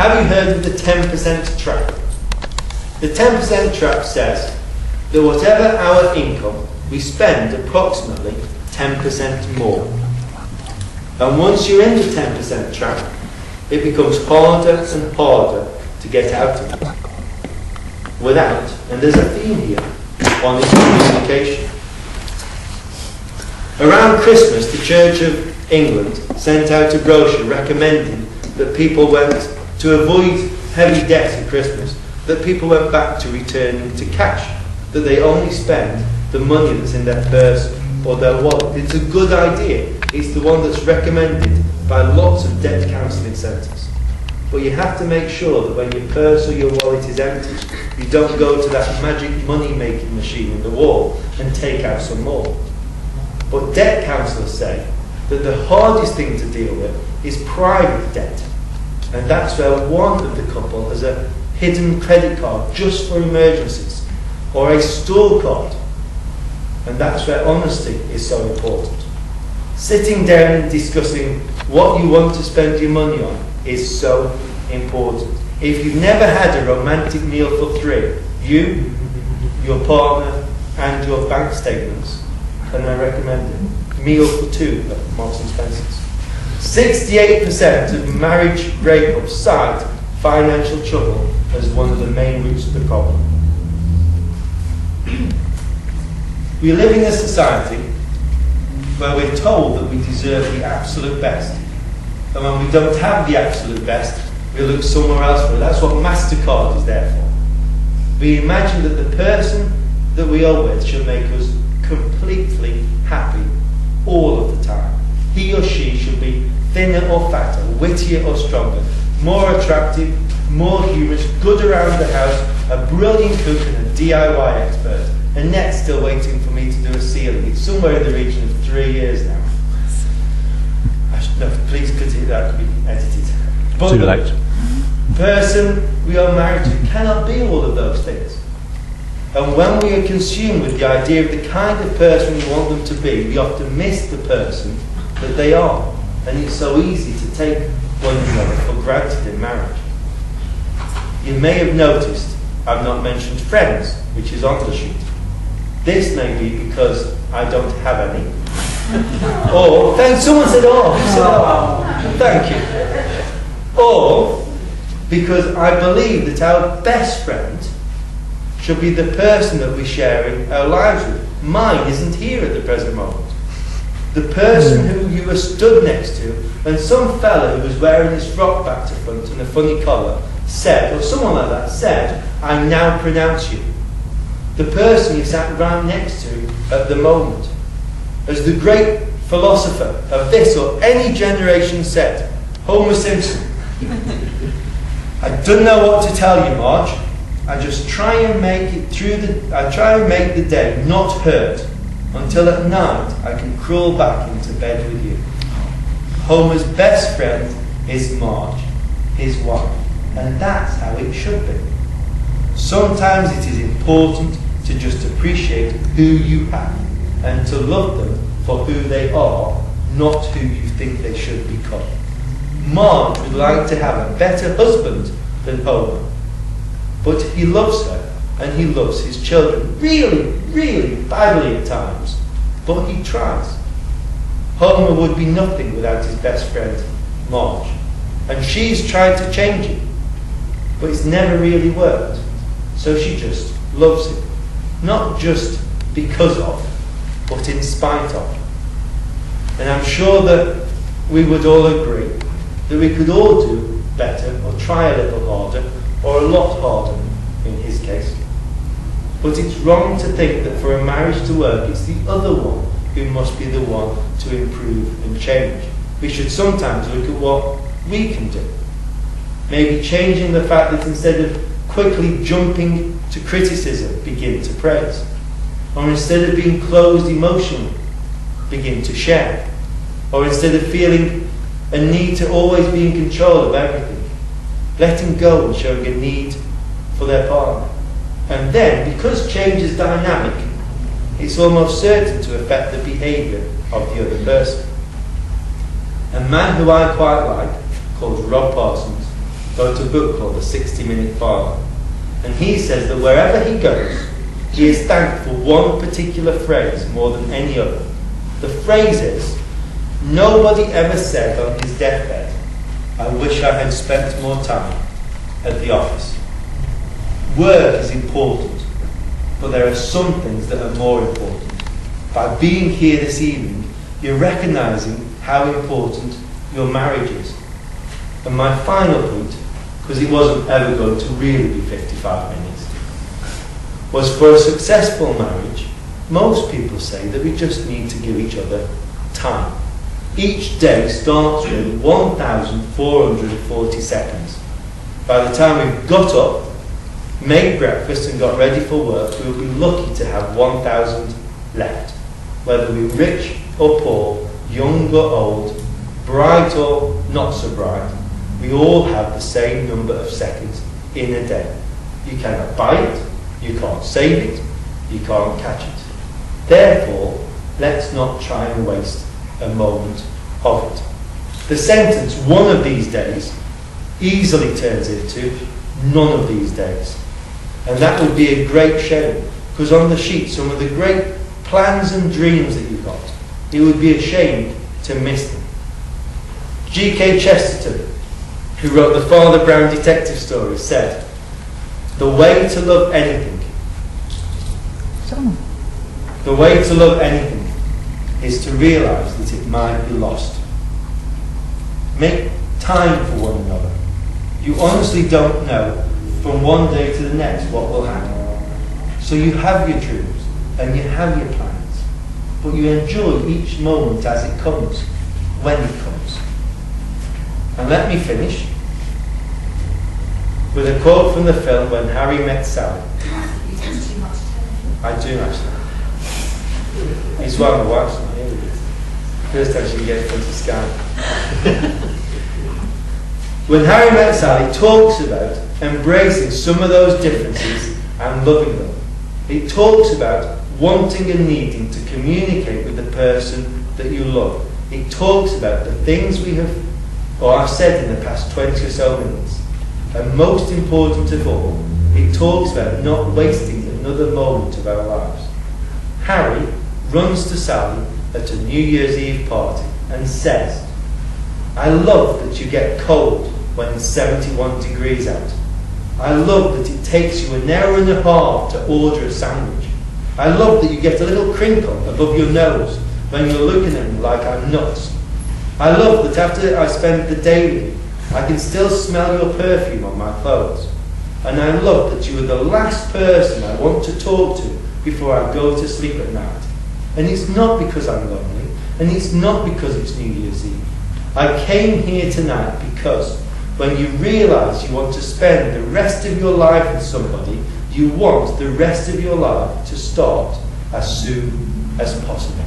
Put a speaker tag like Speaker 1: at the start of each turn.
Speaker 1: Have you heard of the 10% trap? The 10% trap says that whatever our income, we spend approximately 10% more. And once you're in the 10% trap, it becomes harder and harder to get out of it. Without, and there's a theme here, honest communication. Around Christmas, the Church of England sent out a brochure recommending that people went, to avoid heavy debts at Christmas, that people went back to returning to cash, that they only spend the money that's in their purse or their wallet. It's a good idea. It's the one that's recommended by lots of debt counselling centres. But you have to make sure that when your purse or your wallet is empty, you don't go to that magic money-making machine in the wall and take out some more. But debt counsellors say that the hardest thing to deal with is private debt. And that's where one of the couple has a hidden credit card just for emergencies, or a store card. And that's where honesty is so important. Sitting down and discussing what you want to spend your money on is so important. If you've never had a romantic meal for three, you, your partner, and your bank statements, and I recommend it. Meal for two at Marks and Spencer's. 68% of marriage breakups cite financial trouble as one of the main roots of the problem. We live in a society where we're told that we deserve the absolute best. And when we don't have the absolute best, we look somewhere else for it. That's what MasterCard is there for. We imagine that the person that we are with should make us completely happy all of the time. He or she should be thinner or fatter, wittier or stronger, more attractive, more humorous, good around the house, a brilliant cook and a DIY expert. Annette's still waiting for me to do a ceiling. It's somewhere in the region of 3 years now. No, please continue, that could be edited. But
Speaker 2: too late.
Speaker 1: The person we are married to cannot be all of those things. And when we are consumed with the idea of the kind of person we want them to be, we often miss the person that they are. And it's so easy to take one another for granted in marriage. You may have noticed I've not mentioned friends, which is on the sheet. This may be because I don't have any. Or, someone said, oh, who said, oh, thank you. Or, because I believe that our best friend should be the person that we're sharing our lives with. Mine isn't here at the present moment. The person who you were stood next to, and some fella who was wearing his frock back to front and a funny collar said, or someone like that said, I now pronounce you. The person you sat right next to at the moment. As the great philosopher of this or any generation said, Homer Simpson, I don't know what to tell you, Marge. I just try and make it through I try and make the day not hurt until at night I can crawl back into bed with you. Homer's best friend is Marge, his wife, and that's how it should be. Sometimes it is important to just appreciate who you have and to love them for who they are, not who you think they should become. Marge would like to have a better husband than Homer, but he loves her and he loves his children really, really badly at times, but he tries. Homer would be nothing without his best friend, Marge, and she's tried to change him, but it's never really worked, so she just loves him, not just because of, but in spite of. And I'm sure that we would all agree that we could all do better or try a little harder or a lot harder in his case. But it's wrong to think that for a marriage to work, it's the other one who must be the one to improve and change. We should sometimes look at what we can do. Maybe changing the fact that instead of quickly jumping to criticism, begin to praise. Or instead of being closed emotionally, begin to share. Or instead of feeling a need to always be in control of everything, letting go and showing a need for their partner. And then, because change is dynamic, it's almost certain to affect the behaviour of the other person. A man who I quite like, called Rob Parsons, wrote a book called The 60-Minute Father. And he says that wherever he goes, he is thanked for one particular phrase more than any other. The phrase is, nobody ever said on his deathbed, I wish I had spent more time at the office. Work is important, but there are some things that are more important. By being here this evening, you're recognising how important your marriage is. And my final point, because it wasn't ever going to really be 55 minutes, was for a successful marriage, most people say that we just need to give each other time. Each day starts with 1,440 seconds. By the time we've got up, made breakfast and got ready for work, we'll be lucky to have 1,000 left. Whether we're rich or poor, young or old, bright or not so bright, we all have the same number of seconds in a day. You cannot buy it, you can't save it, you can't catch it. Therefore, let's not try and waste a moment of it. The sentence, one of these days, easily turns into none of these days. And that would be a great shame, because on the sheet, some of the great plans and dreams that you've got, it would be a shame to miss them. G.K. Chesterton, who wrote the Father Brown detective story, said, the way to love anything is to realise that it might be lost. Make time for one another. You honestly don't know from one day to the next what will happen. So you have your dreams and you have your plans, but you enjoy each moment as it comes, when it comes. And let me finish with a quote from the film When Harry Met Sally. I do actually. It's why my wife's not here with it. First time she can get in front of Sky. When Harry Met Sally talks about embracing some of those differences and loving them. It talks about wanting and needing to communicate with the person that you love. It talks about the things we have or I've said in the past 20 or so minutes. And most important of all, it talks about not wasting another moment of our lives. Harry runs to Sally at a New Year's Eve party and says, I love that you get cold when it's 71 degrees out. I love that it takes you an hour and a half to order a sandwich. I love that you get a little crinkle above your nose when you're looking at me like I'm nuts. I love that after I spend the day with you, I can still smell your perfume on my clothes. And I love that you are the last person I want to talk to before I go to sleep at night. And it's not because I'm lonely, and it's not because it's New Year's Eve. I came here tonight because when you realise you want to spend the rest of your life with somebody, you want the rest of your life to start as soon as possible.